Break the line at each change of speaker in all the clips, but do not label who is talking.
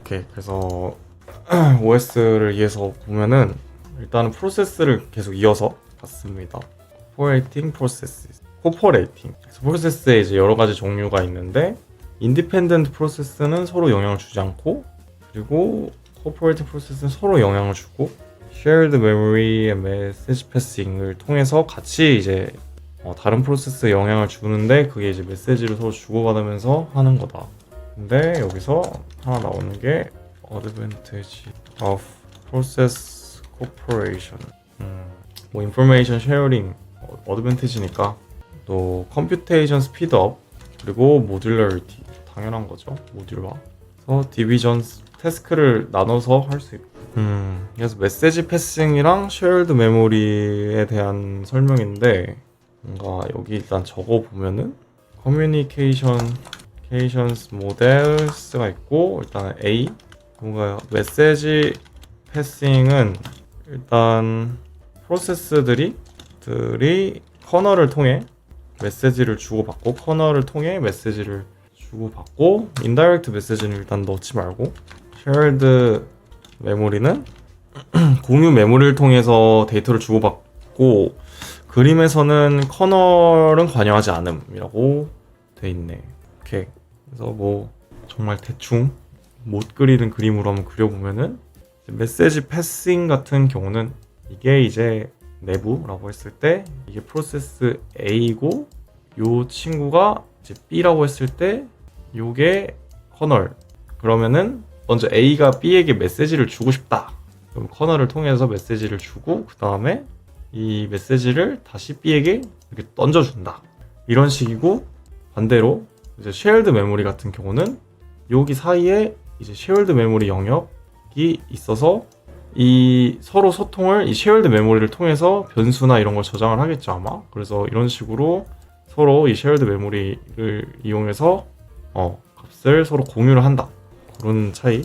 오케이. 그래서 OS를 이어서 보면은 일단은 프로세스를 계속 이어서 봤습니다. Operating Processes, Cooperating. 프로세스에 이제 여러 가지 종류가 있는데 Independent Process는 서로 영향을 주지 않고, 그리고 Cooperating Process는 서로 영향을 주고, Shared Memory and Message Passing을 통해서 같이 이제 다른 프로세스에 영향을 주는데 그게 이제 메시지를 서로 주고받으면서 하는 거다. 근데 여기서 하나 나오는 게 Advantage of Process Cooperation. 뭐 Information Sharing Advantage니까 또 Computation Speedup, 그리고 Modularity 당연한 거죠. 모듈화. 그래서 Divisions 태스크를 나눠서 할 수 있고. 그래서 메시지 패싱이랑 쉐어드 메모리에 대한 설명인데, 뭔가 여기 일단 적어 보면은 Communications Models가 있고, 일단 A, 뭔가 메시지 패싱은 일단 프로세스들이 커널을 통해 메시지를 주고받고, 커널을 통해 메시지를 주고받고, 인다이렉트 메시지는 일단 넣지 말고, 쉐어드 메모리는 공유 메모리를 통해서 데이터를 주고받고, 그림에서는 커널은 관여하지 않음이라고 돼 있네. 오케이. 그래서 뭐 정말 대충 못 그리는 그림으로 한번 그려보면은, 메시지 패싱 같은 경우는 이게 이제 내부라고 했을 때 이게 프로세스 A고, 요 친구가 이제 B라고 했을 때 요게 커널. 그러면은 먼저 A가 B에게 메시지를 주고 싶다. 그럼 커널을 통해서 메시지를 주고, 그 다음에 이 메시지를 다시 B에게 이렇게 던져준다. 이런 식이고, 반대로 이제 쉐어드 메모리 같은 경우는 여기 사이에 이제 쉐어드 메모리 영역이 있어서 이 서로 소통을 이 쉐어드 메모리를 통해서 변수나 이런 걸 저장을 하겠죠, 아마. 그래서 이런 식으로 서로 이 쉐어드 메모리를 이용해서 값을 서로 공유를 한다. 그런 차이.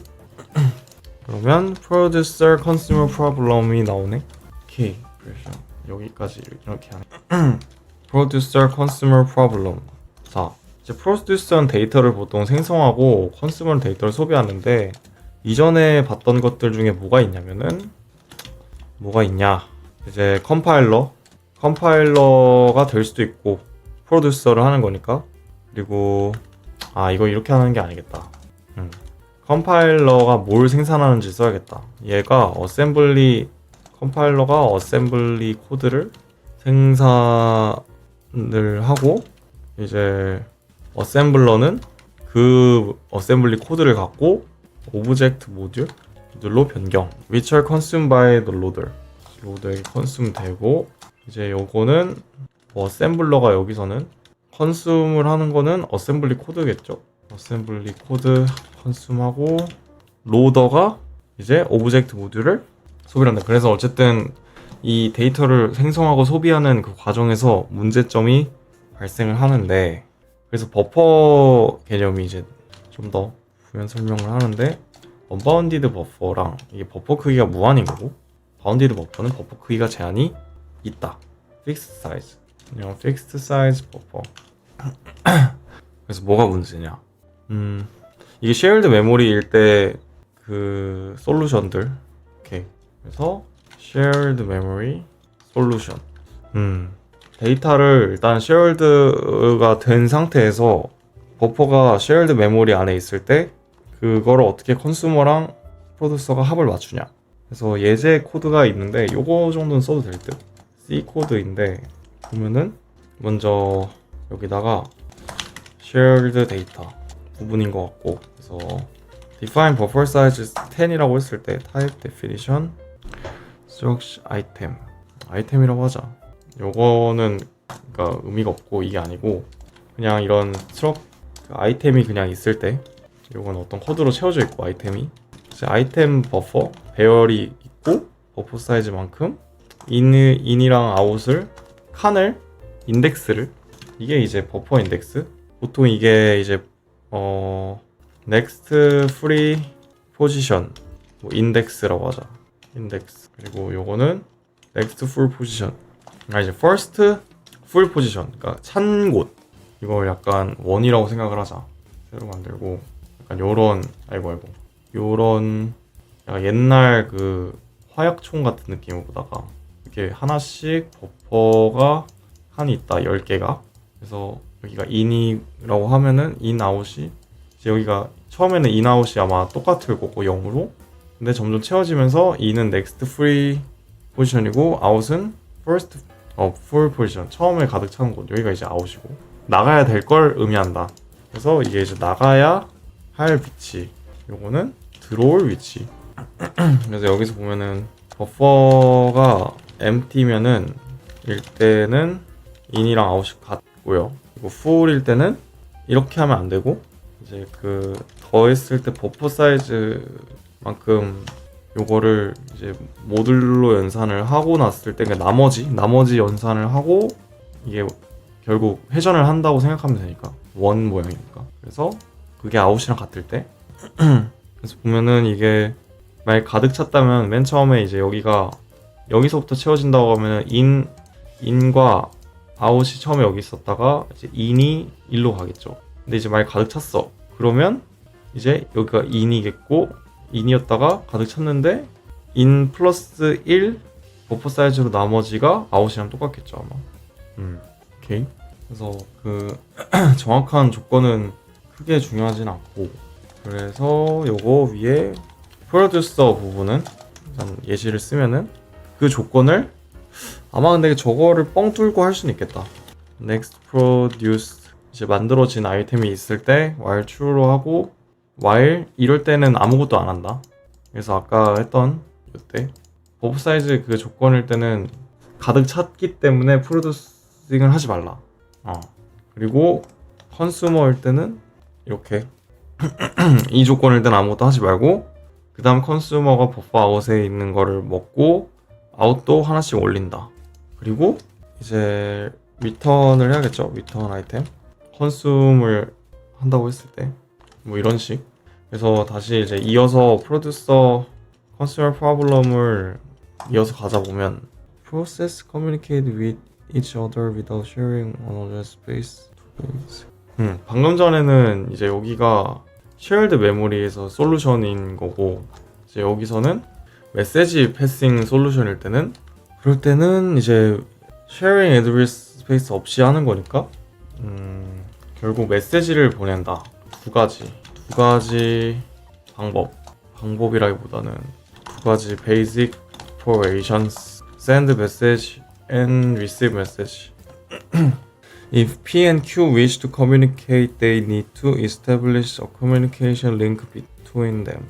그러면 Producer Consumer Problem이 나오네. 오케이. 그래서 여기까지 이렇게 하네. Producer Consumer Problem. 자, 이제 프로듀서는 데이터를 보통 생성하고 컨슈머는 데이터를 소비하는데, 이전에 봤던 것들 중에 뭐가 있냐면은, 이제 컴파일러가 될 수도 있고, 프로듀서를 하는 거니까. 그리고 이거 이렇게 하는 게 아니겠다. 컴파일러가 뭘 생산하는지 써야겠다. 컴파일러가 어셈블리 코드를 생산을 하고, 이제 어셈블러는 그 어셈블리 코드를 갖고 오브젝트 모듈로 변경, which are consumed by the loader. 로더에게 컨숨 되고, 이제 요거는 어셈블러가 여기서는 컨숨을 하는 거는 어셈블리 코드겠죠. 어셈블리 코드 컨숨하고, 로더가 이제 오브젝트 모듈을 소비를 한다. 그래서 어쨌든 이 데이터를 생성하고 소비하는 그 과정에서 문제점이 발생을 하는데, 그래서 버퍼 개념이 이제 좀 더 부연 설명을 하는데, 언바운디드 버퍼랑 이게 버퍼 크기가 무한인 거고, 바운디드 버퍼는 버퍼 크기가 제한이 있다. 픽스드 사이즈. 그냥 픽스드 사이즈 버퍼. 그래서 뭐가 문제냐? 이게 쉐어드 메모리일 때 그 솔루션들. 오케이. 그래서 shared memory solution. 데이터를 일단 shared가 된 상태에서 버퍼가 shared memory 안에 있을 때 그거를 어떻게 컨슈머랑 프로듀서가 합을 맞추냐. 그래서 예제 코드가 있는데 요거 정도는 써도 될 듯. C 코드인데 보면은 먼저 여기다가 shared data 부분인 것 같고, 그래서 define buffer size 10이라고 했을 때 type definition struct 아이템이라고 하자. 요거는 그러니까 의미가 없고 이게 아니고, 그냥 이런 아이템이 그냥 있을 때 요건 어떤 코드로 채워져 있고, 아이템이 이제 아이템 버퍼 배열이 있고, 버퍼 사이즈만큼 인이랑 아웃을 칸을 인덱스를, 이게 이제 버퍼 인덱스. 보통 이게 이제 next free position 뭐 인덱스라고 하자. 인덱스. 그리고 요거는 next full position. 이제 first full position. 그러니까 찬 곳. 이걸 약간 원이라고 생각을 하자. 새로 만들고 약간 요런 요런 약간 옛날 그 화약총 같은 느낌으로다가 이렇게 하나씩 버퍼가 칸이 있다. 10개가. 그래서 여기가 in이라고 하면은 in out이 이제 여기가 처음에는 in out이 아마 똑같을 거고 0으로. 근데 점점 채워지면서 in은 next free 포지션이고 out은 first full 포지션. 처음에 가득 차는 곳. 여기가 이제 out이고. 나가야 될 걸 의미한다. 그래서 이게 이제 나가야 할 위치. 요거는 들어올 위치. 그래서 여기서 보면은 버퍼가 empty면은 일 때는 in이랑 out이 같고요. 그리고 full일 때는 이렇게 하면 안 되고 이제 그 더했을 때 버퍼 사이즈만큼 요거를 이제 모듈로 연산을 하고 났을 때 그러니까 나머지 연산을 하고 이게 결국 회전을 한다고 생각하면 되니까 원 모양이니까. 그래서 그게 out이랑 같을 때 그래서 보면은 이게 만약 가득 찼다면 맨 처음에 이제 여기서부터 채워진다고 하면은 in과 out이 처음에 여기 있었다가 이제 in이 일로 가겠죠. 근데 이제 만약 가득 찼어. 그러면 이제 여기가 in이겠고 in이었다가 가득 찼는데 in 플러스 1 버퍼 사이즈로 나머지가 out이랑 똑같겠죠 아마. 오케이. 그래서 그 정확한 조건은 크게 중요하진 않고 그래서 요거 위에 프로듀서 부분은 일단 예시를 쓰면은 그 조건을 아마 근데 저거를 뻥 뚫고 할 수는 있겠다. next produce 이제 만들어진 아이템이 있을 때 while true로 하고 while 이럴 때는 아무것도 안 한다. 그래서 아까 했던 이때 버프 사이즈 그 조건일 때는 가득 찼기 때문에 프로듀싱을 하지 말라. 그리고 컨슈머일 때는 이렇게 이 조건일 때는 아무것도 하지 말고 그 다음 컨슈머가 버퍼 아웃에 있는 거를 먹고 아웃도 하나씩 올린다. 그리고 이제 리턴을 해야겠죠. 리턴 아이템 컨슈머를 한다고 했을 때 뭐 이런 식. 그래서 다시 이제 이어서 프로듀서 컨슈머 프로블럼을 이어서 가자 보면 process communicate with each other without sharing another space. 방금 전에는 이제 여기가 shared memory에서 솔루션인 거고 이제 여기서는 메시지 패싱 솔루션일 때는 그럴 때는 이제 sharing address space 없이 하는 거니까 결국 메시지를 보낸다. 두 가지 방법이라기보다는 두 가지 basic operations send message and receive message. If P and Q wish to communicate, they need to establish a communication link between them.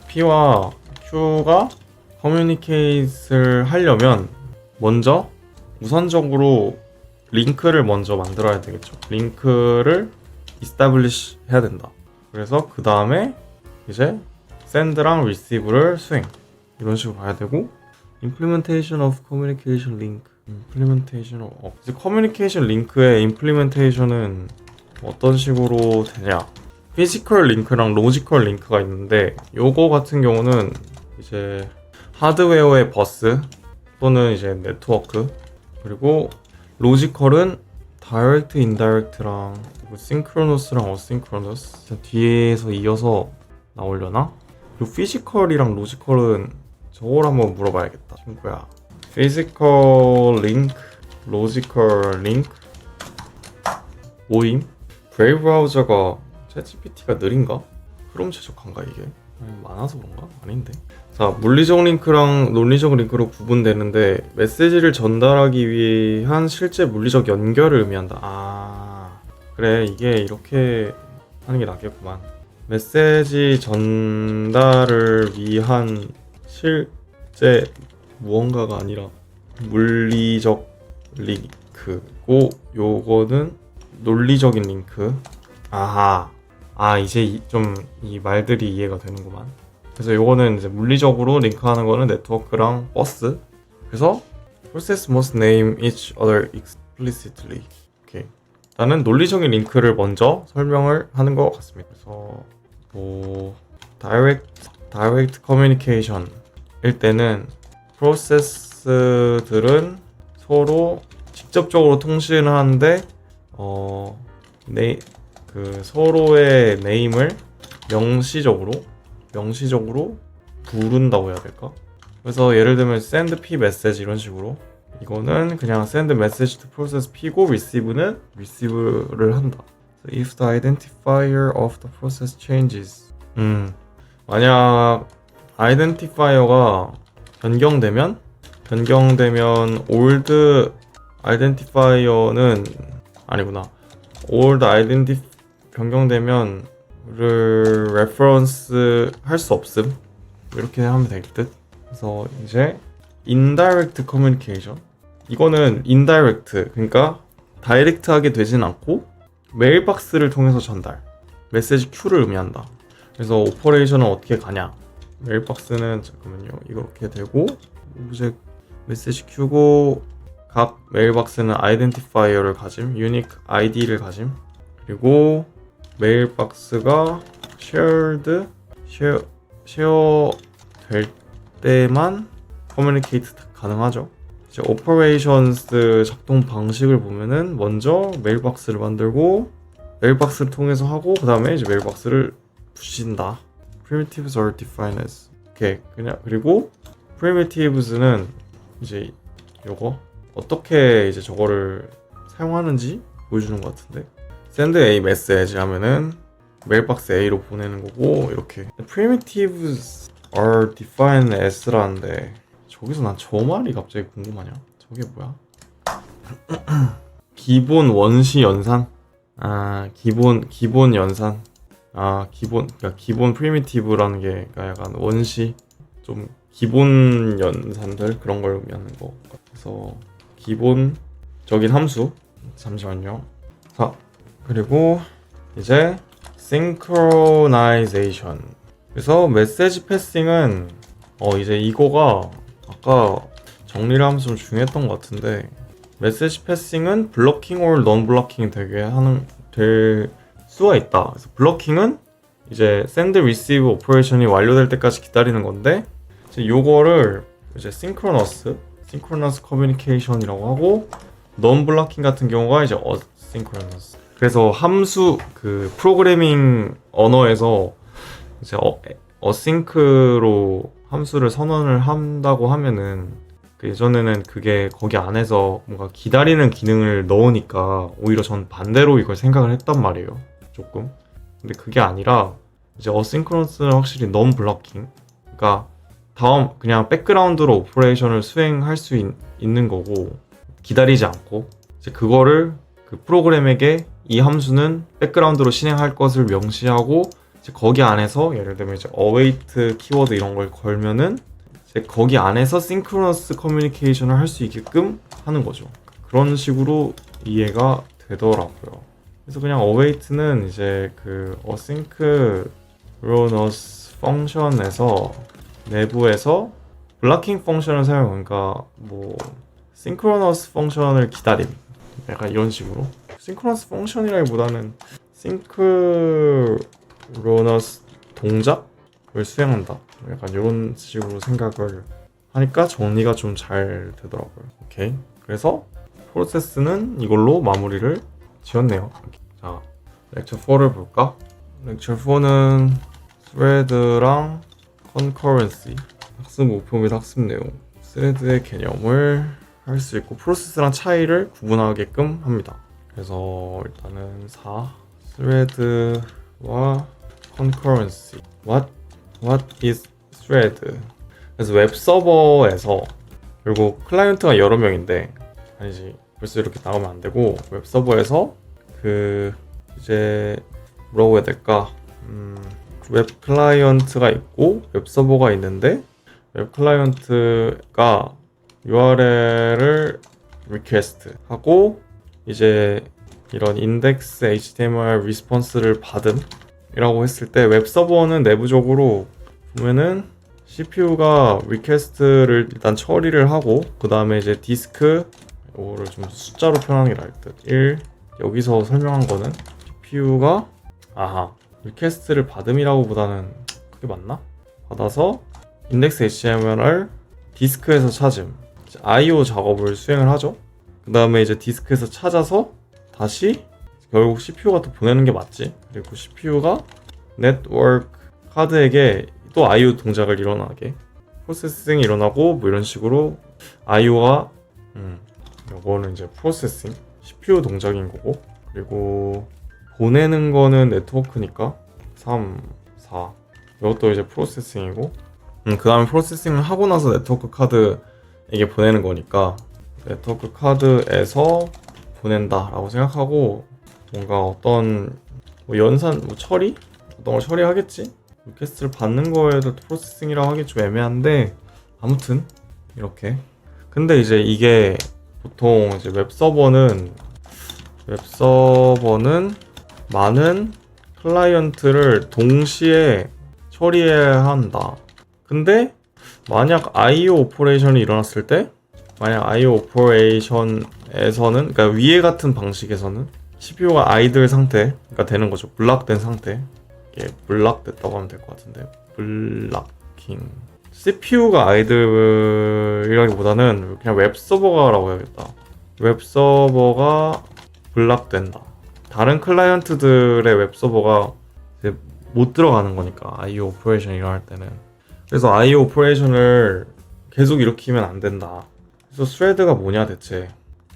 P와 Q가 communicate를 하려면 먼저 우선적으로 링크를 먼저 만들어야 되겠죠. 링크를 establish 해야 된다. 그래서 그 다음에 이제 send랑 receive를 수행 이런 식으로 봐야 되고 implementation of communication link 이제 커뮤니케이션 링크의 임플리멘테이션은 어떤 식으로 되냐. 피지컬 링크랑 로지컬 링크가 있는데 요거 같은 경우는 이제 하드웨어의 버스 또는 이제 네트워크 그리고 로지컬은 다이렉트, 인다이렉트랑 싱크로너스랑 어싱크로너스 뒤에서 이어서 나오려나? 그리고 피지컬이랑 로지컬은 저걸 한번 물어봐야겠다 친구야. 피지컬 링크, 로지컬 링크 모임? 브레이브 브라우저가 챗GPT가 느린가? 크롬 최적화인가 이게? 많아서 그런가? 아닌데. 자, 물리적 링크랑 논리적 링크로 구분되는데 메시지를 전달하기 위한 실제 물리적 연결을 의미한다. 그래 이게 이렇게 하는 게 낫겠구만. 메시지 전달을 위한 실제 무언가가 아니라 물리적 링크고 요거는 논리적인 링크. 이제 좀 이 말들이 이해가 되는구만. 그래서 요거는 이제 물리적으로 링크하는 거는 네트워크랑 버스. 그래서 process must name each other explicitly. 오케이. 나는 논리적인 링크를 먼저 설명을 하는 것 같습니다. 그래서 뭐 direct communication 일 때는 프로세스들은 서로 직접적으로 통신을 하는데 서로의 네임을 명시적으로 명시적으로 부른다고 해야 될까? 그래서 예를 들면 send p message 이런 식으로 이거는 그냥 send message to process p고 receive는 receive를 한다. So if the identifier of the process changes 만약 identifier가 변경되면 old identifier는 아니구나. old identity 변경되면 를 reference 할 수 없음 이렇게 하면 될 듯. 그래서 이제 indirect communication 이거는 indirect 그러니까 다이렉트하게 되진 않고 메일박스를 통해서 전달 메시지 큐를 의미한다. 그래서 오퍼레이션은 어떻게 가냐 메일박스는 잠깐만요 이렇게 되고 오브젝트 메시지 큐고 각 메일박스는 아이덴티파이어를 가짐 unique ID를 가짐 그리고 메일박스가 쉐어 될 때만 커뮤니케이트 가능하죠. 이제 operations 작동 방식을 보면은 먼저 메일박스를 만들고 메일박스를 통해서 하고 그 다음에 이제 메일박스를 부신다. primitives are defined as 오케이 그냥 그리고 primitives는 이제 요거 어떻게 이제 저거를 사용하는지 보여주는 것 같은데 send a message 하면은 메일박스 A로 보내는 거고 이렇게 primitives are defined as라는데 저기서 난 저 말이 갑자기 궁금하냐 저게 뭐야 기본 원시 연산 기본 연산 그러니까 기본 primitive라는 게 약간 원시 좀 기본 연산들 그런 걸 의미하는 거 그래서 기본적인 함수 잠시만요 자 그리고 이제 synchronization 그래서 메시지 패싱은 이제 이거가 아까 정리를 하면서 좀 중요했던 것 같은데 메시지 패싱은 블로킹 or non 블로킹이 될 수가 있다. 그래서 블로킹은 이제 send receive operation이 완료될 때까지 기다리는 건데 이제 요거를 이제 synchronous communication이라고 하고 non blocking 같은 경우가 이제 asynchronous. 그래서 함수 그 프로그래밍 언어에서 이제 어싱크로 함수를 선언을 한다고 하면은 그 예전에는 그게 거기 안에서 뭔가 기다리는 기능을 넣으니까 오히려 전 반대로 이걸 생각을 했단 말이에요. 조금. 근데 그게 아니라 이제 어싱크로너스는 확실히 non blocking. 그러니까 다음 그냥 백그라운드로 오퍼레이션을 수행할 수 있는 거고 기다리지 않고 이제 그거를 그 프로그램에게 이 함수는 백그라운드로 실행할 것을 명시하고 이제 거기 안에서 예를 들면 이제 await 키워드 이런 걸 걸면은 이제 거기 안에서 synchronous communication을 할 수 있게끔 하는 거죠. 그런 식으로 이해가 되더라고요. 그래서 그냥 await는 이제 그 asynchronous 펑션에서 내부에서 블락킹 펑션을 사용하니까 뭐 synchronous 펑션을 기다림 약간 이런 식으로 synchronous 펑션이라기보다는 synchronous 동작을 수행한다 약간 이런 식으로 생각을 하니까 정리가 좀 잘 되더라고요. 오케이 그래서 프로세스는 이걸로 마무리를 지었네요. 자 렉처 4를 볼까? 렉처 4는 thread랑 concurrency 학습 목표 및 학습 내용 thread의 개념을 할 수 있고 프로세스랑 차이를 구분하게끔 합니다. 그래서 일단은 4 thread와 concurrency what is thread 그래서 웹 서버에서 결국 클라이언트가 여러 명인데 아니지 벌써 이렇게 나오면 안 되고 웹 서버에서 그 이제 뭐라고 해야 될까 웹 클라이언트가 있고 웹 서버가 있는데 웹 클라이언트가 URL을 request 하고 이제 이런 index HTML response를 받음 이라고 했을 때 웹 서버는 내부적으로 보면은 CPU가 request를 일단 처리를 하고 그 다음에 이제 디스크 이거를 좀 숫자로 표현하는 게 나을 듯 1 여기서 설명한 거는 CPU가 request를 받음이라고 보다는 그게 맞나? 받아서 index HTML을 디스크에서 찾음 IO 작업을 수행을 하죠. 그 다음에 이제 디스크에서 찾아서 다시 결국 CPU가 또 보내는 게 맞지. 그리고 CPU가 네트워크 카드에게 또 IO 동작을 일어나게 프로세싱이 일어나고 뭐 이런 식으로 IO가 요거는 이제 프로세싱 CPU 동작인 거고, 그리고 보내는 거는 네트워크니까 3, 4 이것도 이제 프로세싱이고, 그 다음에 프로세싱을 하고 나서 네트워크 카드에게 보내는 거니까 네트워크 카드에서 보낸다 라고 생각하고, 뭔가 어떤 뭐 연산, 뭐 처리? 어떤 걸 처리하겠지? 리퀘스트를 받는 거에도 프로세싱이라고 하기 좀 애매한데, 아무튼 이렇게. 근데 이제 이게 보통 이제 웹서버는 많은 클라이언트를 동시에 처리해야 한다. 근데 만약 IO 오퍼레이션이 일어났을 때, 만약 IO 오퍼레이션에서는, 그러니까 위에 같은 방식에서는 CPU가 아이들 상태가 되는 거죠. 블락된 상태. 이게 블락됐다고 하면 될 것 같은데, 블락킹. CPU가 아이들이라기보다는 그냥 웹서버가라고 해야겠다. 웹서버가 블락된다. 다른 클라이언트들의 웹서버가 이제 못 들어가는 거니까, IO 오퍼레이션이 일어날 때는. 그래서 IO 오퍼레이션을 계속 일으키면 안 된다. 그래서 스레드가 뭐냐 대체?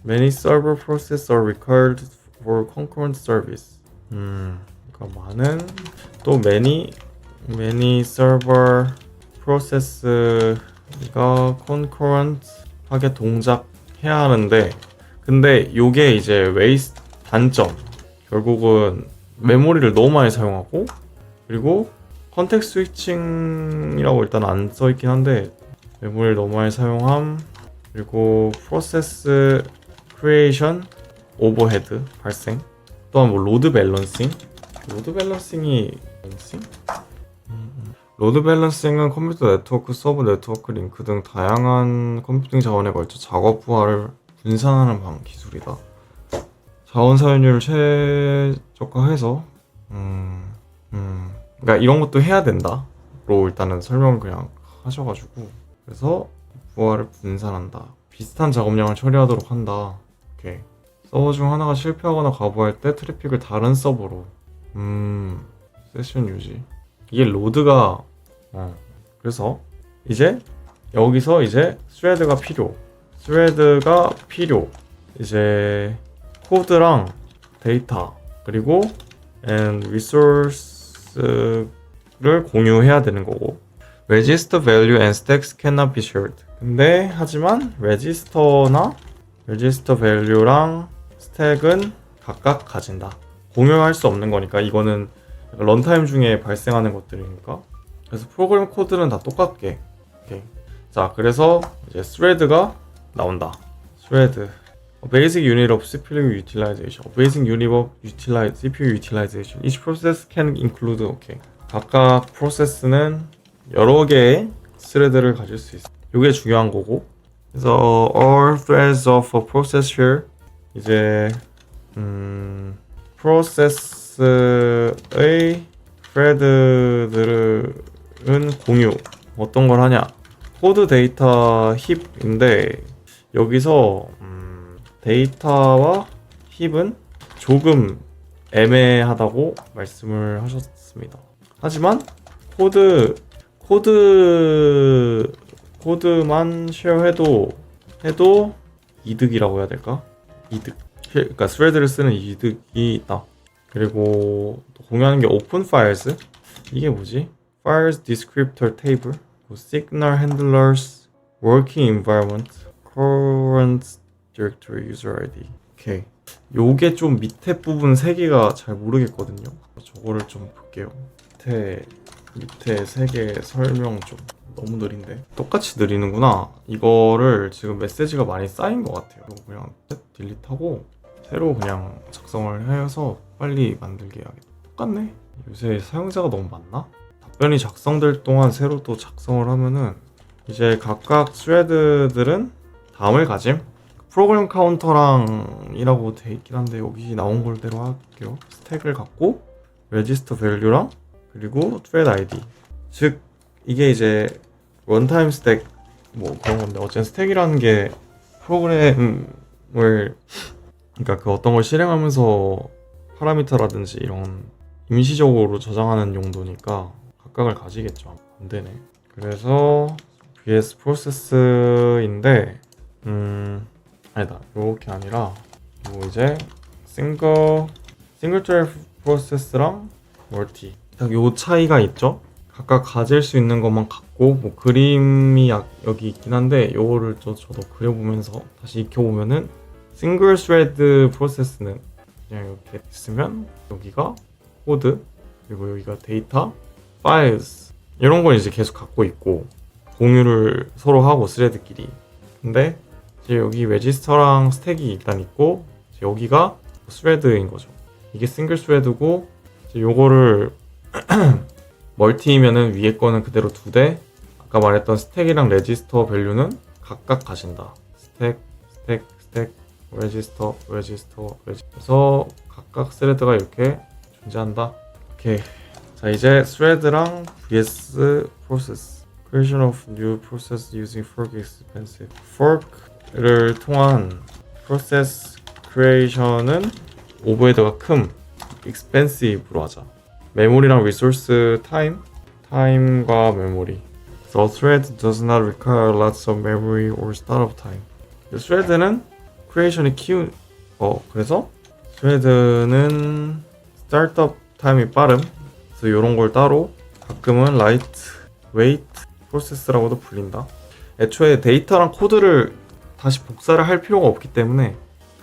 Many server processes are required for concurrent service. 그러니까 많은, 또 many server process가 concurrent 하게 동작해야 하는데, 근데 요게 이제 단점, 결국은 메모리를 너무 많이 사용하고, 그리고 컨텍스트 스위칭이라고 일단 안 써있긴 한데 메모리를 너무 많이 사용함, 그리고 프로세스 크리에이션 오버헤드 발생, 또한 뭐 로드 밸런싱. 로드 밸런싱은 컴퓨터 네트워크, 서버 네트워크, 링크 등 다양한 컴퓨팅 자원에 걸쳐 작업 부하를 분산하는 기술이다. 자원 사용률을 최적화해서 그러니까 이런 것도 해야 된다로 일단은 설명을 그냥 하셔가지고, 그래서 부하를 분산한다. 비슷한 작업량을 처리하도록 한다. 오케이. 서버 중 하나가 실패하거나 과부할 때 트래픽을 다른 서버로. 세션 유지. 이게 로드가 그래서 이제 여기서 이제 스레드가 필요. 이제 코드랑 데이터 그리고 and resource를 공유해야 되는 거고, register value and stacks cannot be shared. 근데 하지만 register value랑 스택은 각각 가진다. 공유할 수 없는 거니까, 이거는 런타임 중에 발생하는 것들이니까. 그래서 프로그램 코드는 다 똑같게. 오케이. 자, 그래서 이제 thread가 나온다. thread basic unit of CPU utilization. basic unit of CPU utilization. Each process can include. 오케이. 각각 프로세스는 여러 개의 스레드를 가질 수 있어. 이게 중요한 거고. 그래서 all threads of a process here. 이제 프로세스의 thread들은 공유. 어떤 걸 하냐? 코드 데이터 힙인데, 여기서 데이터와 힙은 조금 애매하다고 말씀을 하셨습니다. 하지만 코드만 쉐어해도 이득이라고 해야 될까? 이득. 그러니까 스레드를 쓰는 이득이 있다. 그리고 또 공유하는 게 오픈 파일스. 이게 뭐지? Files descriptor table, signal handlers, working environment, current directory user ID. 오케이. 요게 좀 밑에 부분 3개가 잘 모르겠거든요. 저거를 좀 볼게요. 밑에 3개 설명 좀 너무 느린데. 똑같이 느리는구나. 이거를 지금 메시지가 많이 쌓인 것 같아요. 그냥 딜리트하고 새로 그냥 작성을 해서 빨리 만들게 해야겠다. 똑같네. 요새 사용자가 너무 많나? 답변이 작성될 동안 새로 또 작성을 하면은 이제 각각 스레드들은 다음을 가짐. 프로그램 카운터랑 이라고 돼 있긴 한데 여기 나온 걸대로 할게요. 스택을 갖고 레지스터 밸류랑 그리고 thread ID. 즉 이게 이제 런타임 스택 뭐 그런 건데, 어쨌든 스택이라는 게 프로그램을, 그러니까 그 어떤 걸 실행하면서 파라미터라든지 이런 임시적으로 저장하는 용도니까 각각을 가지겠죠. 안 되네. 그래서 vs 프로세스인데 아니다. 이렇게 아니라 뭐 이제 싱글 트레드 프로세스랑 멀티 딱 요 차이가 있죠. 각각 가질 수 있는 것만 갖고 뭐 그림이 여기 있긴 한데 요거를 저도 그려보면서 다시 익혀보면은 싱글 스레드 프로세스는 그냥 이렇게 있으면 여기가 코드 그리고 여기가 데이터, 파일스 이런 걸 이제 계속 갖고 있고 공유를 서로 하고 스레드끼리. 근데 이제 여기 레지스터랑 스택이 일단 있고 이제 여기가 스레드인 거죠. 이게 싱글 스레드고 이제 요거를 멀티면은 위에 거는 그대로 두되 아까 말했던 스택이랑 레지스터 밸류는 각각 가신다. 스택, 레지스터. 그래서 각각 스레드가 이렇게 존재한다. 오케이. 자 이제 스레드랑 vs process. Creation of new process using fork is expensive. fork를 통한 process creation은 오버헤드가 큼, expensive로 하자. 메모리랑 리소스 타임과 메모리. The thread does not require lots of memory or startup time. thread는 creation이 그래서 thread는 startup time이 빠름. 그래서 이런 걸 따로 가끔은 lightweight process라고도 불린다. 애초에 데이터랑 코드를 다시 복사를 할 필요가 없기 때문에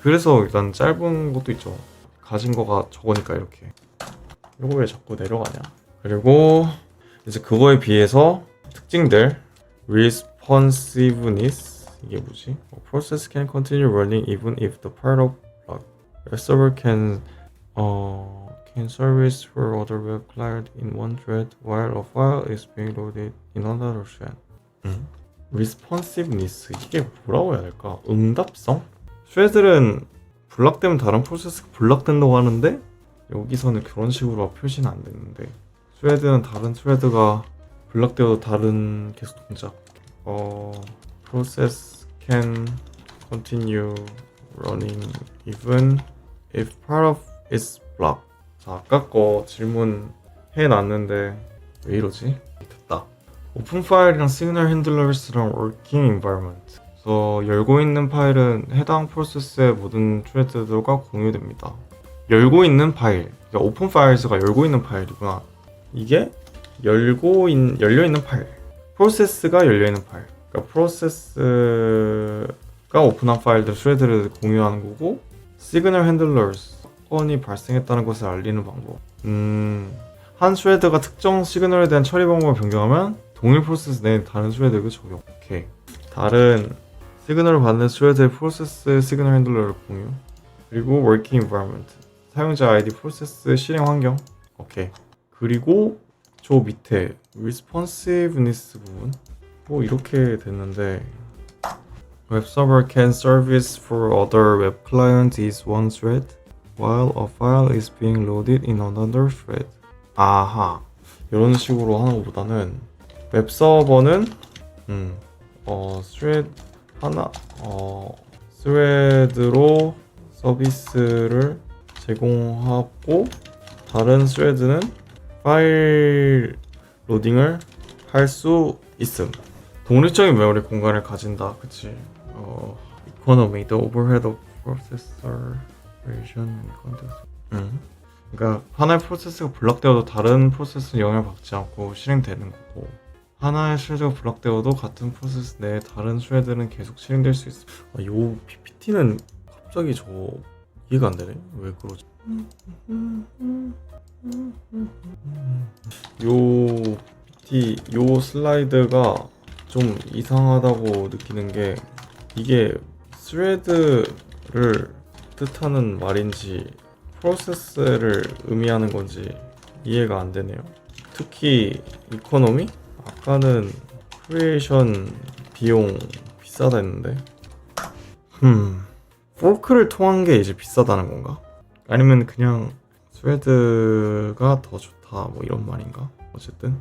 그래서 일단 짧은 것도 있죠. 가진 거가 적으니까 이렇게. 이거 왜 자꾸 내려가냐? 그리고 이제 그거에 비해서 특징들 responsiveness 이게 뭐지? process can continue running even if the part of a server can service for other web client in one thread while a file is being loaded in another thread. responsiveness 이게 뭐라고 해야 될까? 응답성? thread들은 블락되면 다른 프로세스가 블락된다고 하는데 여기서는 그런 식으로 표시는 안 됐는데 스레드는 다른 스레드가 블락되어도 다른 계속 동작 process can continue running even if part of its blocked. 자 아까 거 질문 해놨는데 왜 이러지? 됐다. 오픈 파일이랑 시그널 핸들러스랑 워킹 environment. 그래서 열고 있는 파일은 해당 프로세스의 모든 트레드들과 공유됩니다. 열고 있는 파일, 그러니까 오픈 파일즈가 열고 있는 파일이구나. 이게 열려 있는 파일, 프로세스가 열려 있는 파일. 그러니까 프로세스가 오픈한 파일들 스레드를 공유하는 거고, 시그널 핸들러스 사건이 발생했다는 것을 알리는 방법. 한 스레드가 특정 시그널에 대한 처리 방법을 변경하면 동일 프로세스 내 다른 스레드에게 적용. 오케이. 다른 시그널을 받는 스레드의 프로세스 시그널 핸들러를 공유. 그리고 working environment. 사용자 아이디 프로세스 실행 환경. 오케이. 그리고 저 밑에 responsiveness 부분 뭐 이렇게 됐는데 web server can service for other web client is one thread while a file is being loaded in another thread. 아하. 이런 식으로 하는 것보다는 웹 서버는 thread 하나 thread로 서비스를 제공하고 다른 스레드는 파일 로딩을 할 수 있음. 독립적인 메모리 공간을 가진다. 그치? economy, the overhead of processor creation context. 그러니까 하나의 프로세스가 블락되어도 다른 프로세스는 영향을 받지 않고 실행되는 거고 하나의 스레드가 블락되어도 같은 프로세스 내에 다른 스레드는 계속 실행될 수 있어. 요 PPT는 갑자기 이해가 안 되네. 왜 그러지? 요 PT, 요 슬라이드가 좀 이상하다고 느끼는 게 이게 스레드를 뜻하는 말인지 프로세스를 의미하는 건지 이해가 안 되네요. 특히 이코노미? 아까는 크리에이션 비용 비싸다 했는데 포크를 통한 게 이제 비싸다는 건가? 아니면 그냥 스레드가 더 좋다 뭐 이런 말인가? 어쨌든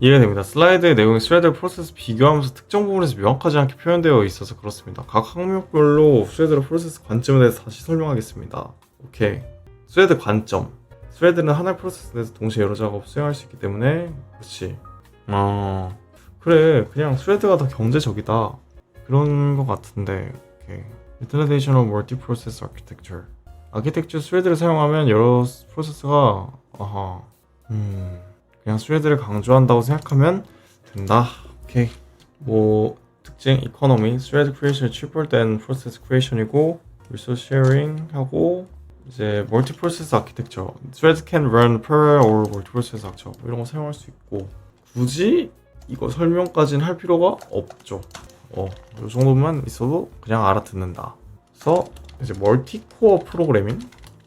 이해됩니다. 슬라이드의 내용이 스레드 프로세스 비교하면서 특정 부분에서 명확하지 않게 표현되어 있어서 그렇습니다. 각 항목별로 스레드 프로세스 관점에 대해서 다시 설명하겠습니다. 오케이. 스레드 관점. 스레드는 하나의 프로세스 내에서 동시에 여러 작업 수행할 수 있기 때문에 그렇지. 그래, 그냥 스레드가 더 경제적이다 그런 것 같은데. 오케이. Utilization of Multiprocess Architecture. 아키텍처 스레드를 사용하면 여러 프로세스가 그냥 스레드를 강조한다고 생각하면 된다. 오케이. 뭐 특징 이코노미, 스레드 크리에이션이 cheaper than process creation이고, resource sharing 하고, 이제 멀티프로세스 아키텍처, threads can run parallel or multiprocess architecture 이런 거 사용할 수 있고, 굳이 이거 설명까지는 할 필요가 없죠. 이 정도만 있어도 그냥 알아듣는다. 그래서 이제 멀티코어 프로그래밍,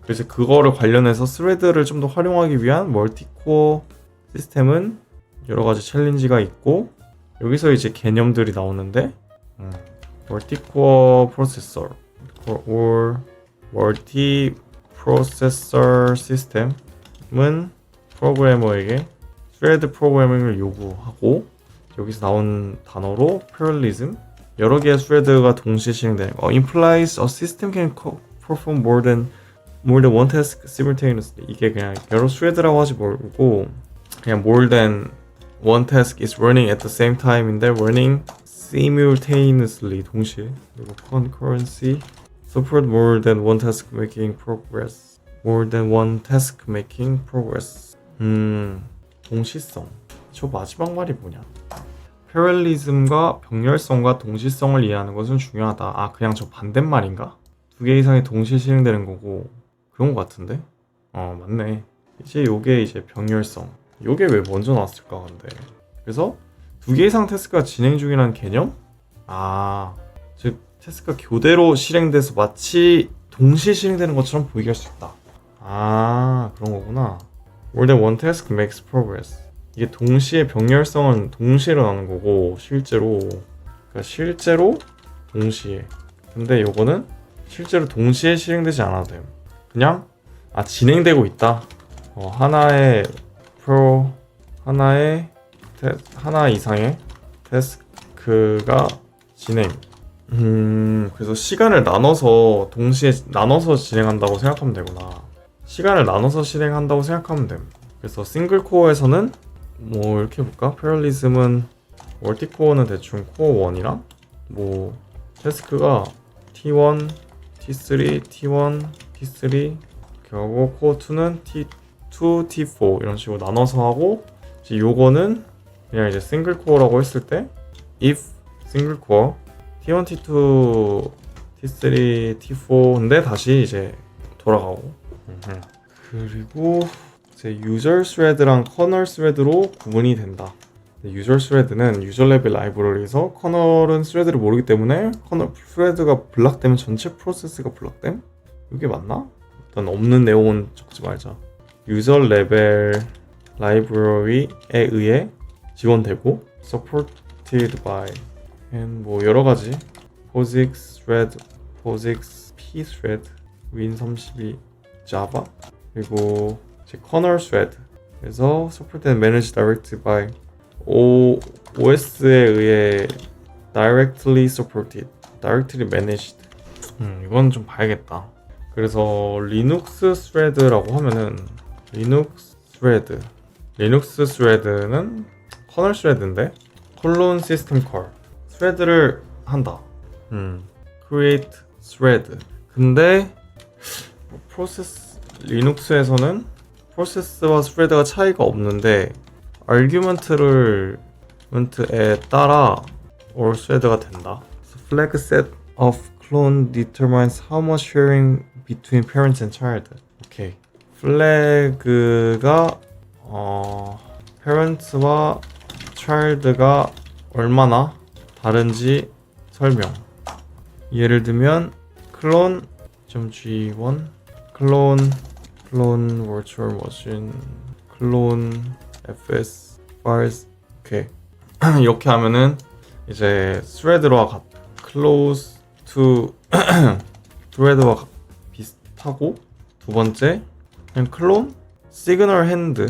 그래서 그거를 관련해서 스레드를 좀 더 활용하기 위한 멀티코어 시스템은 여러 가지 챌린지가 있고, 여기서 이제 개념들이 나오는데, 멀티코어 프로세서 or 멀티 프로세서 시스템은 프로그래머에게 스레드 프로그래밍을 요구하고, 여기서 나온 단어로 parallelism, 여러 개의 스레드가 동시에 실행되는 거, implies a system can perform more than one task simultaneously. 이게 그냥 여러 스레드라고 하지 말고 그냥 more than one task is running at the same time인데, running simultaneously 동시에, 그리고 concurrency support more than one task making progress, more than one task making progress. 동시성. 저 마지막 말이 뭐냐? 패럴리즘과 병렬성과 동시성을 이해하는 것은 중요하다. 그냥 저 반대말인가? 두 개 이상이 동시에 실행되는 거고 그런 것 같은데? 맞네. 이제 요게 이제 병렬성. 요게 왜 먼저 나왔을까 근데. 그래서 두 개 이상 태스크가 진행 중이라는 개념? 즉 태스크가 교대로 실행돼서 마치 동시에 실행되는 것처럼 보이게 할 수 있다. 그런 거구나. More than one task makes progress. 이게 동시에 병렬성은 동시에 일어나는 거고, 실제로 동시에. 근데 요거는 실제로 동시에 실행되지 않아도 돼요. 그냥 진행되고 있다. 하나 이상의 태스크가 진행. 그래서 시간을 동시에 나눠서 진행한다고 생각하면 되구나. 시간을 나눠서 실행한다고 생각하면 됨. 그래서 싱글 코어에서는 뭐 이렇게 해볼까? 패럴리즘은 멀티코어는 대충 코어 1이랑 뭐 태스크가 T1, T3, T1, T3 이렇게 하고, 코어 2는 T2, T4 이런 식으로 나눠서 하고, 이제 요거는 그냥 이제 싱글 코어라고 했을 때 if 싱글 코어 T1, T2, T3, T4인데 다시 이제 돌아가고. 그리고 이제 유저 스레드랑 커널 스레드로 구분이 된다. 유저 스레드는 유저 레벨 라이브러리에서, 커널은 스레드를 모르기 때문에 커널 스레드가 블락되면 전체 프로세스가 블락됨? 이게 맞나? 일단 없는 내용은 적지 말자. 유저 레벨 라이브러리에 의해 지원되고 supported by and 뭐 여러 가지 POSIX thread, POSIX P thread, Win32 Java, 그리고 이제 kernel thread, 그래서 supported and managed directly by OS에 의해 directly supported, directly managed. 이건 좀 봐야겠다. 그래서 리눅스 스레드라고 하면은 리눅스 스레드는 커널 스레드인데 콜론 시스템 콜 스레드를 한다. create thread. 근데 리눅스에서는 프로세스와 스레드가 차이가 없는데 아규먼트에 따라 all thread가 된다. flag set of clone determines how much sharing between parents and child. 오케이. 플래그가 parents와 child가 얼마나 다른지 설명. 예를 들면 clone.g1 clone virtual machine clone fs files. 오케이. 이렇게 하면은 이제 thread와 close to thread와 비슷하고, 두 번째 그냥 clone signal hand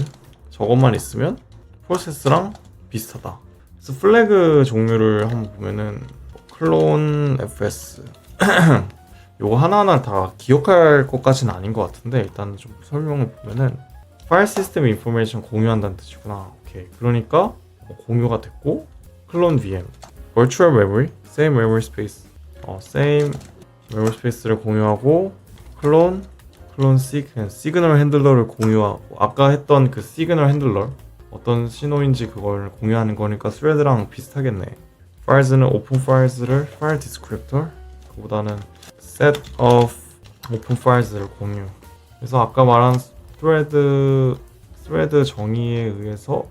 저것만 있으면 프로세스랑 비슷하다. 그래서 플래그 종류를 한번 보면은 clone fs 요거 하나하나 다 기억할 것까지는 아닌 것 같은데, 일단 좀 설명을 보면은 파일 시스템 인포메이션 공유한다는 뜻이구나. 오케이. 그러니까 공유가 됐고, 클론 VM, Virtual Memory, Same Memory Space, Same Memory Space를 공유하고, 클론 시그널 핸들러를 공유하고, 아까 했던 그 시그널 핸들러 어떤 신호인지 그걸 공유하는 거니까 스레드랑 비슷하겠네. Files는 open files를 file descriptor, 그보다는 set of open files를 공유. 그래서 아까 말한 스레드 정의에 의해서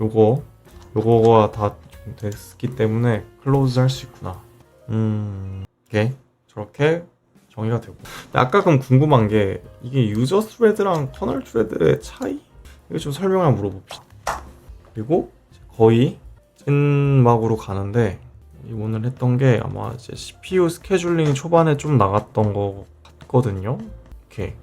요거가 다 됐기 때문에 클로즈 할 수 있구나. 오케이. 저렇게 정의가 되고. 근데 아까 그럼 궁금한 게 이게 유저 스레드랑 커널 스레드의 차이? 이거 좀 설명을 물어봅시다. 그리고 거의 찐막으로 가는데 오늘 했던 게 아마 이제 CPU 스케줄링 초반에 좀 나갔던 거 같거든요. 오케이.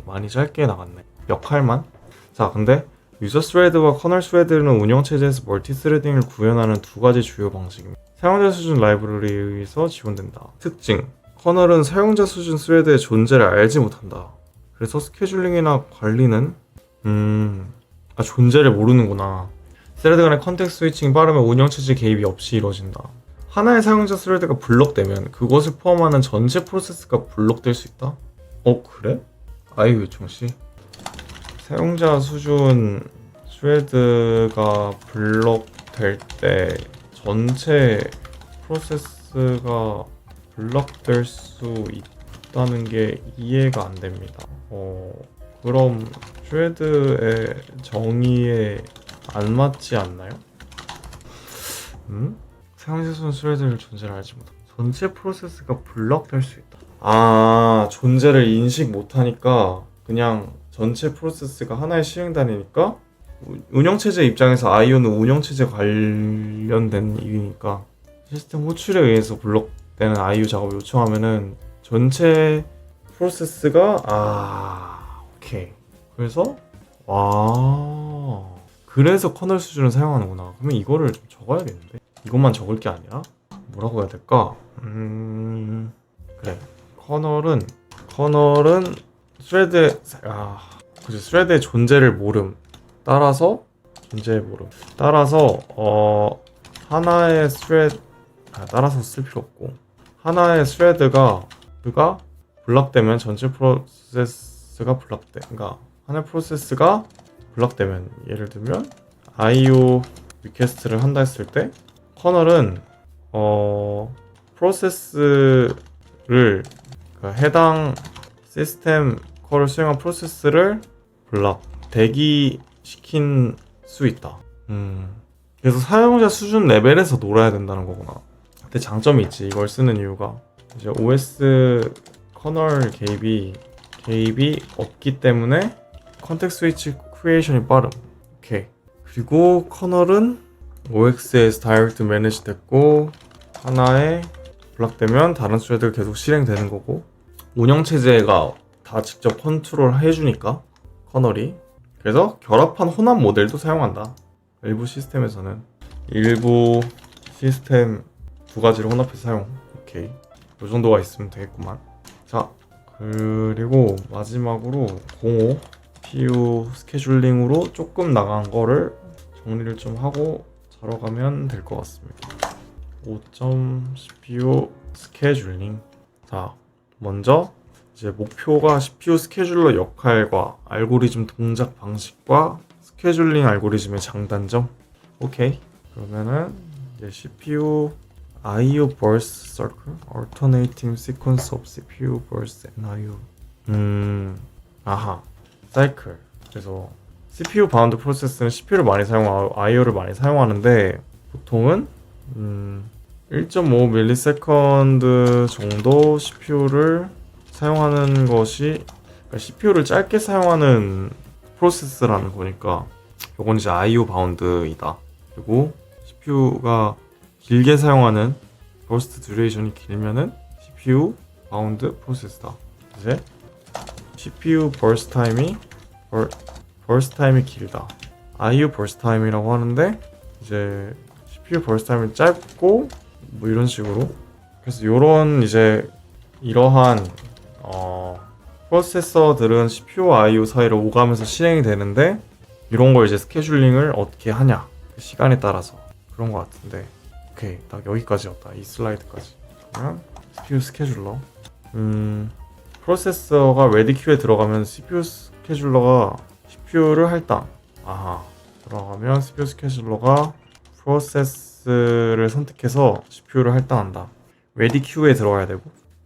많이 짧게 나갔네. 역할만. 자, 근데 유저 스레드와 커널 스레드는 운영체제에서 멀티 스레딩을 구현하는 두 가지 주요 방식입니다. 사용자 수준 라이브러리에 의해서 지원된다. 특징. 커널은 사용자 수준 스레드의 존재를 알지 못한다. 그래서 스케줄링이나 관리는 존재를 모르는구나. 스레드 간의 컨텍스트 스위칭이 빠르면 운영체제 개입이 없이 이루어진다. 하나의 사용자 스레드가 블록되면 그것을 포함하는 전체 프로세스가 블록될 수 있다? 그래? 아이유 요청시 사용자 수준 스레드가 블록될 때 전체 프로세스가 블록될 수 있다는 게 이해가 안 됩니다. 그럼 스레드의 정의에 안 맞지 않나요? 사용자 수준 스레드를 존재를 알지 못한다. 전체 프로세스가 블록될 수 있다. 존재를 인식 못하니까 그냥 전체 프로세스가 하나의 실행단이니까 운영체제 입장에서 IO는 운영체제 관련된 일이니까 시스템 호출에 의해서 블록되는 IO 작업을 요청하면은 전체 프로세스가 오케이. 그래서 그래서 커널 수준을 사용하는구나. 그러면 이거를 좀 적어야겠는데? 이것만 적을 게 아니라 뭐라고 해야 될까? 그래. 커널은 스레드의 존재를 모름. 따라서 하나의 스레드 따라서 쓸 필요 없고 하나의 스레드가 블록되면 전체 프로세스가 블록돼. 그러니까 하나의 프로세스가 블록되면 예를 들면 IO 리퀘스트를 한다 했을 때 커널은 프로세스를 해당 시스템 콜을 수행한 프로세스를 대기시킨 수 있다. 그래서 사용자 수준 레벨에서 놀아야 된다는 거구나. 근데 장점이 있지. 이걸 쓰는 이유가 이제 OS 커널 개입이 없기 때문에 컨텍스트 스위치 크리에이션이 빠름. 오케이. 그리고 커널은 OX에서 다이렉트 매니지 됐고 하나에 블락되면 다른 스레드가 계속 실행되는 거고 운영체제가 다 직접 컨트롤 해주니까 커널이. 그래서 결합한 혼합 모델도 사용한다. 일부 시스템에서는 일부 시스템 두 가지를 혼합해서 사용. 오케이. 이 정도가 있으면 되겠구만. 자, 그리고 마지막으로 05 CPU 스케줄링으로 조금 나간 거를 정리를 좀 하고 자러 가면 될 것 같습니다. 5점 CPU 스케줄링. 자, 먼저 이제 목표가 CPU 스케줄러 역할과 알고리즘 동작 방식과 스케줄링 알고리즘의 장단점. 오케이. 그러면은 이제 CPU IO burst circle, alternating sequence of CPU burst and IO. 사이클. 그래서 CPU 바운드 프로세스는 CPU를 많이 사용하고 IO를 많이 사용하는데 보통은 1.5ms 정도 CPU를 사용하는 것이, 그러니까 CPU를 짧게 사용하는 프로세스라는 거니까 요건 이제 IO 바운드이다. 그리고 CPU가 길게 사용하는 버스트 듀레이션이 길면은 CPU 바운드 프로세스다. 이제 CPU 버스트 타임이 길다. IO 버스트 타임이라고 하는데 이제 CPU 버스트 타임이 짧고 뭐 이런 식으로. 그래서 이러한 프로세서들은 CPU와 IO 사이를 오가면서 실행이 되는데 이런 걸 이제 스케줄링을 어떻게 하냐. 그 시간에 따라서 그런 것 같은데. 오케이, 딱 여기까지였다. 이 슬라이드까지. 그러면 CPU 스케줄러. 프로세서가 레디 큐에 들어가면 CPU 스케줄러가 CPU를 할당. 아하. 들어가면 CPU 스케줄러가 프로세스를 선택해서 CPU를 할당한다. 레디 큐에 들어가야 되고.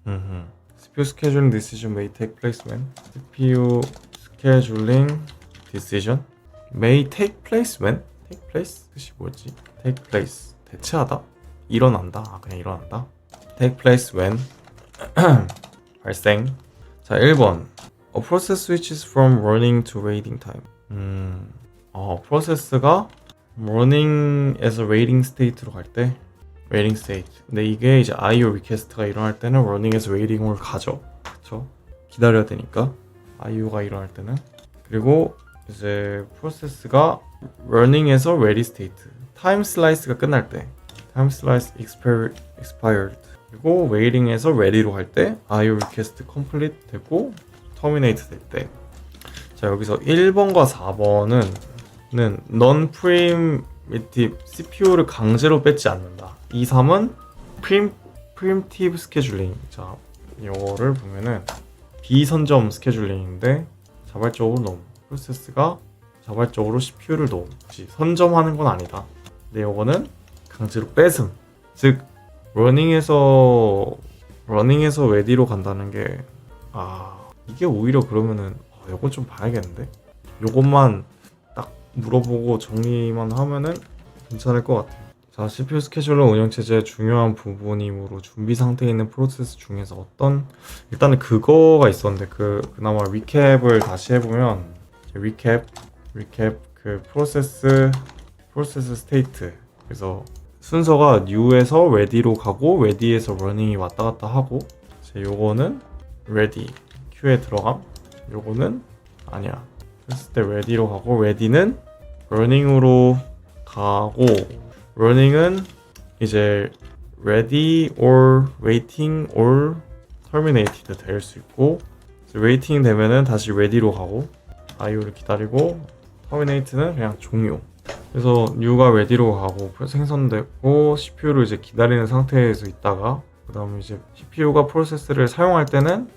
CPU scheduling decision may take place when CPU scheduling decision may take place when? take place? 뜻이 뭐지? take place 대체하다? 일어난다? 아, 그냥 일어난다? take place when 발생. 자, 1번 A process switches from running to waiting time. 프로세스가 running에서 waiting state로 갈 때 waiting state. 근데 이게 이제 IO 리퀘스트가 일어날 때는 running에서 waiting을 가죠. 그쵸? 기다려야 되니까 IO가 일어날 때는. 그리고 이제 프로세스가 running에서 ready state. time slice가 끝날 때 time slice expired. 그리고 waiting에서 ready로 갈 때 IO request complete 되고 terminate 될 때. 자, 여기서 1번과 4번은 non-preemptive CPU를 강제로 뺏지 않는다. 2, 3은 preemptive scheduling. 자, 이거를 보면은 비선점 스케줄링인데 자발적으로 넣음. 프로세스가 자발적으로 CPU를 넣음. 그치, 선점하는 건 아니다. 근데 이거는 강제로 뺏음. 즉 러닝에서 레디로 간다는 게 이게 오히려 그러면은 이건 좀 봐야겠는데. 요것만 딱 물어보고 정리만 하면은 괜찮을 것 같아요. 자, CPU 스케줄러 운영체제의 중요한 부분이므로 준비 상태에 있는 프로세스 중에서 일단은 그거가 있었는데 그나마 리캡을 다시 해보면 리캡 그 프로세스 스테이트. 그래서 순서가 new에서 ready로 가고 ready에서 running이 왔다 갔다 하고. 요거는 ready queue에 들어감. 요거는 아니야. 했을 때 ready로 가고 ready는 running으로 가고 running은 이제 ready or waiting or terminated 될 수 있고, waiting 되면은 다시 ready로 가고 IO를 기다리고 terminate는 그냥 종료. 그래서 new가 ready로 가고 생성되고 CPU를 이제 기다리는 상태에서 있다가 그 다음에 이제 CPU가 프로세스를 사용할 때는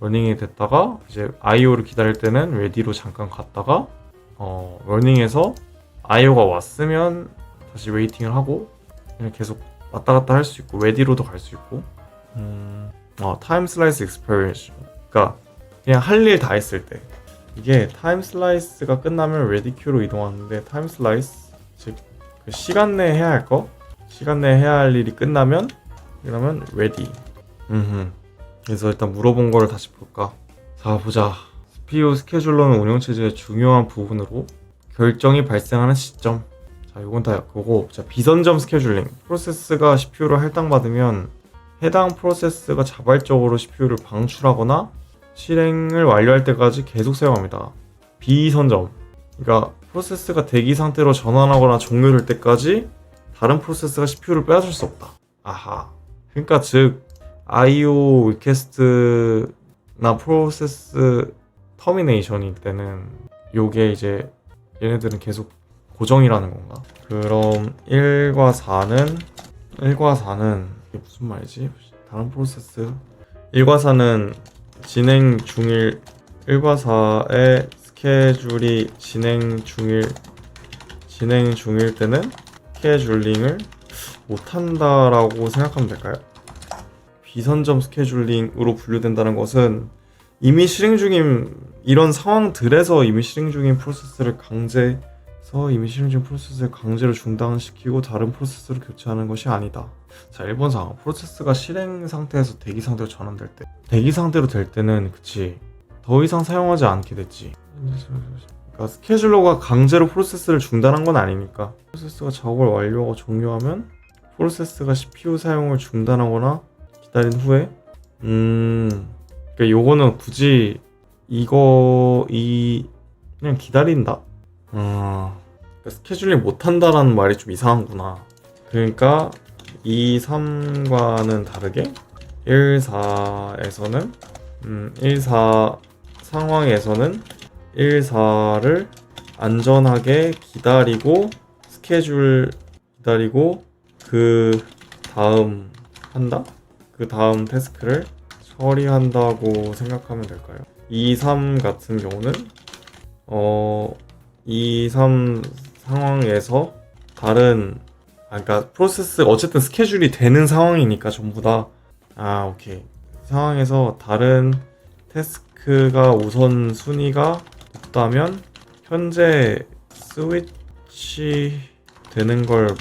러닝이 됐다가 이제 IO를 기다릴 때는 ready로 잠깐 갔다가 러닝에서 IO가 왔으면 다시 웨이팅을 하고 그냥 계속 왔다 갔다 할 수 있고 ready로도 갈 수 있고. time slice experience. 그러니까 그냥 할 일 다 했을 때 이게 time slice가 끝나면 ready queue로 이동하는데 time slice 즉 그 시간 내에 해야 할 거, 시간 내에 해야 할 일이 끝나면 그러면 ready. 그래서 일단 물어본 거를 다시 볼까. 자, 보자. CPU 스케줄러는 운영체제의 중요한 부분으로 결정이 발생하는 시점. 자, 이건 다 그거고. 자, 비선점 스케줄링. 프로세스가 CPU를 할당받으면 해당 프로세스가 자발적으로 CPU를 방출하거나 실행을 완료할 때까지 계속 사용합니다. 비선점. 그러니까 프로세스가 대기 상태로 전환하거나 종료될 때까지 다른 프로세스가 CPU를 빼앗을 수 없다. 아하. 그러니까 즉 IO 리퀘스트나 프로세스 터미네이션일 때는 요게 이제 얘네들은 계속 고정이라는 건가? 그럼 1과 4는 이게 무슨 말이지? 다른 프로세스 1과 4는 진행 중일 1과 4의 스케줄이 진행 중일 때는 스케줄링을 못한다라고 생각하면 될까요? 비선점 스케줄링으로 분류된다는 것은 이미 실행 중인 이런 상황들에서 이미 실행 중인 프로세스를 강제로 중단시키고 다른 프로세스로 교체하는 것이 아니다. 자, 1번 상황. 프로세스가 실행 상태에서 대기 상태로 전환될 때. 대기 상태로 될 때는 그치. 더 이상 사용하지 않게 됐지. 그러니까 스케줄러가 강제로 프로세스를 중단한 건 아니니까. 프로세스가 작업을 완료하고 종료하면 프로세스가 CPU 사용을 중단하거나 기다린 후에 그러니까 요거는 굳이 그냥 기다린다? 그러니까 스케줄링 못한다라는 말이 좀 이상하구나. 그러니까 2, 3과는 다르게 1, 4에서는 1, 4 상황에서는 1, 4를 안전하게 기다리고 스케줄 기다리고 그 다음 한다? 그 다음 태스크를 처리한다고 생각하면 될까요? 2, 3 같은 경우는 2, 3 상황에서 다른 그러니까 프로세스 어쨌든 스케줄이 되는 상황이니까 전부 다 오케이. 상황에서 다른 태스크가 우선 순위가 높다면 현재 스위치 되는 걸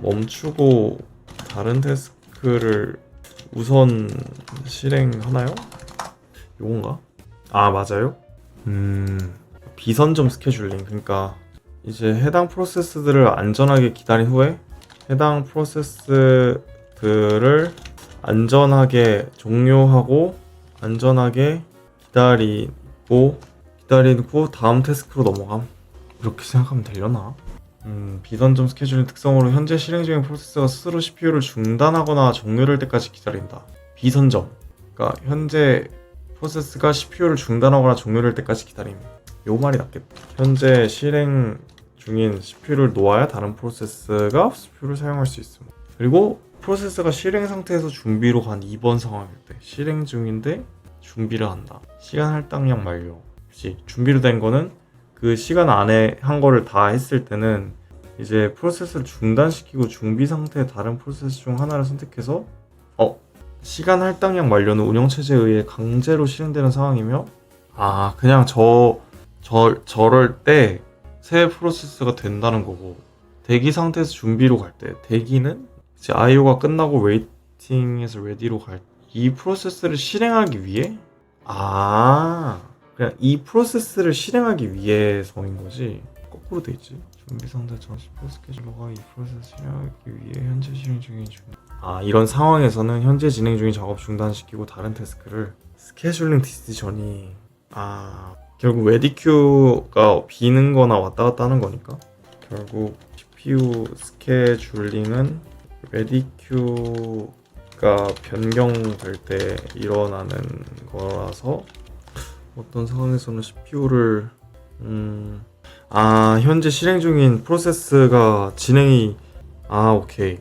멈추고 다른 태스크를 우선 실행하나요? 요건가? 맞아요? 비선점 스케줄링. 그러니까 이제 해당 프로세스들을 안전하게 기다린 후에 해당 프로세스들을 안전하게 종료하고 안전하게 기다린 후 다음 태스크로 넘어감. 이렇게 생각하면 되려나? 비선점 스케줄링 특성으로 현재 실행 중인 프로세스가 스스로 CPU를 중단하거나 종료될 때까지 기다린다. 비선점. 그러니까 현재 프로세스가 CPU를 중단하거나 종료될 때까지 기다림. 요 말이 낫겠다. 현재 실행 중인 CPU를 놓아야 다른 프로세스가 CPU를 사용할 수 있음. 그리고 프로세스가 실행 상태에서 준비로 간 이번 상황일 때 실행 중인데 준비를 한다. 시간 할당량 만료. 그치? 준비로 된 거는 그 시간 안에 한 거를 다 했을 때는 이제 프로세스를 중단시키고 준비 상태의 다른 프로세스 중 하나를 선택해서 시간 할당량 만료는 운영체제에 의해 강제로 실행되는 상황이며 그냥 저럴 때 새 프로세스가 된다는 거고 대기 상태에서 준비로 갈 때 대기는 이제 IO가 끝나고 웨이팅에서 레디로 갈 이 프로세스를 실행하기 위해 그냥 이 프로세스를 실행하기 위해서인 거지. 거꾸로 돼 있지. 준비 상태 전 CPU 스케줄러가 이 프로세스 실행하기 위해 현재 실행 중인 이런 상황에서는 현재 진행 중인 작업 중단시키고 다른 태스크를 스케줄링 디시전이 결국 레디큐가 비는 거나 왔다 갔다 하는 거니까 결국 CPU 스케줄링은 레디큐가 변경될 때 일어나는 거라서 어떤 상황에서는 CPU를 현재 실행 중인 프로세스가 진행이 오케이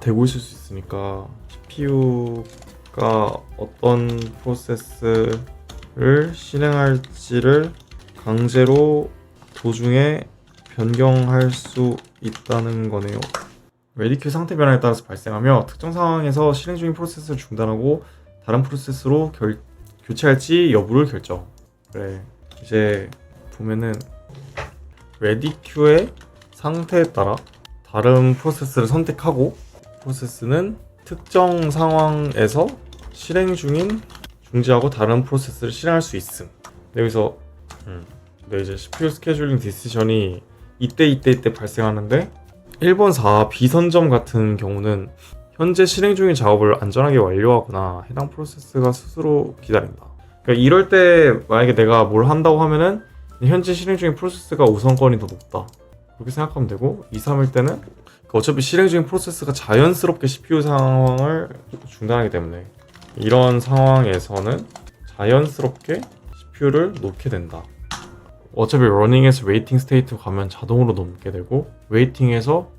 되고 있을 수 있으니까 CPU가 어떤 프로세스를 실행할지를 강제로 도중에 변경할 수 있다는 거네요. 레디큐 상태 변화에 따라서 발생하며 특정 상황에서 실행 중인 프로세스를 중단하고 다른 프로세스로 교체할지 여부를 결정. 그래, 이제 보면은 레디큐의 상태에 따라 다른 프로세스를 선택하고 프로세스는 특정 상황에서 실행 중인 중지하고 다른 프로세스를 실행할 수 있음. 여기서 근데 이제 CPU 스케줄링 디시전이 이때 발생하는데 1번 4 비선점 같은 경우는 현재 실행 중인 작업을 안전하게 완료하거나 해당 프로세스가 스스로 기다린다. 그러니까 이럴 때 만약에 내가 뭘 한다고 하면은 현재 실행 중인 프로세스가 우선권이 더 높다. 그렇게 생각하면 되고 2, 3일 때는 어차피 실행 중인 프로세스가 자연스럽게 CPU 상황을 중단하기 때문에 이런 상황에서는 자연스럽게 CPU를 놓게 된다. 어차피 러닝에서 웨이팅 스테이트 가면 자동으로 놓게 되고 웨이팅에서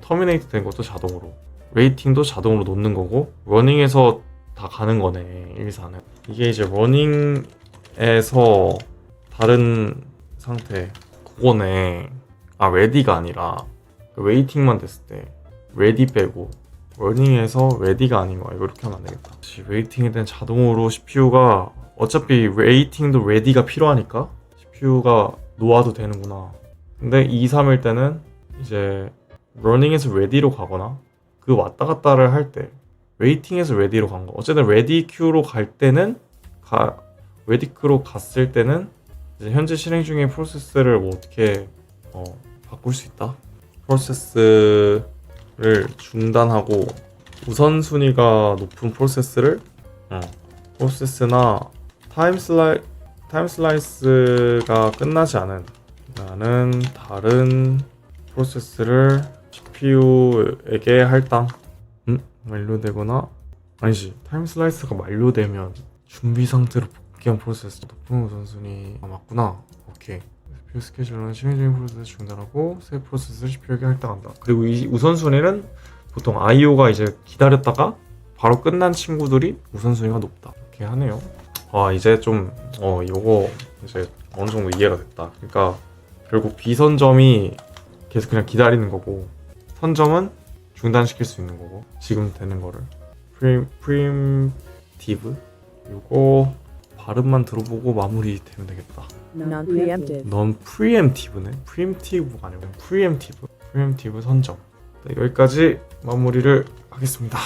터미네이트 된 것도 자동으로 웨이팅도 자동으로 놓는 거고 러닝에서 다 가는 거네 1, 4는. 이게 이제 러닝에서 다른 상태 그거네. 레디가 아니라 웨이팅만 됐을 때 레디 빼고 러닝에서 레디가 아닌 거야. 이거 이렇게 하면 안 되겠다. 웨이팅에 대한 자동으로 CPU가 어차피 웨이팅도 레디가 필요하니까 CPU가 놓아도 되는구나. 근데 2, 3일 때는 이제 러닝에서 레디로 가거나 그 왔다 갔다를 할 때 웨이팅에서 레디로 간 거. 어쨌든 레디 큐로 갈 때는 레디 큐로 갔을 때는 이제 현재 실행 중인 프로세스를 뭐 어떻게 바꿀 수 있다. 프로세스를 중단하고 우선순위가 높은 프로세스를 프로세스나 타임 슬라이스가 끝나지 않은 다른 프로세스를 CPU에게 할당 만료되거나 아니지 타임 슬라이스가 만료되면 준비 상태로 복귀한 프로세스 높은 우선순위 맞구나. 오케이. CPU 스케줄러는 실행적인 프로세스 중단하고 새 프로세스를 CPU에게 할당한다. 그리고 이 우선순위는 보통 IO가 이제 기다렸다가 바로 끝난 친구들이 우선순위가 높다. 이렇게 하네요. 이제 좀 요거 이제 어느 정도 이해가 됐다. 그러니까 결국 비선점이 계속 그냥 기다리는 거고 선점은 중단시킬 수 있는 거고 지금 되는 거를 preemptive 요거 발음만 들어보고 마무리되면 되겠다.
Non-preemptive.
넌 preemptive네. preemptive가 아니고 preemptive 선점. 네, 여기까지 마무리를 하겠습니다.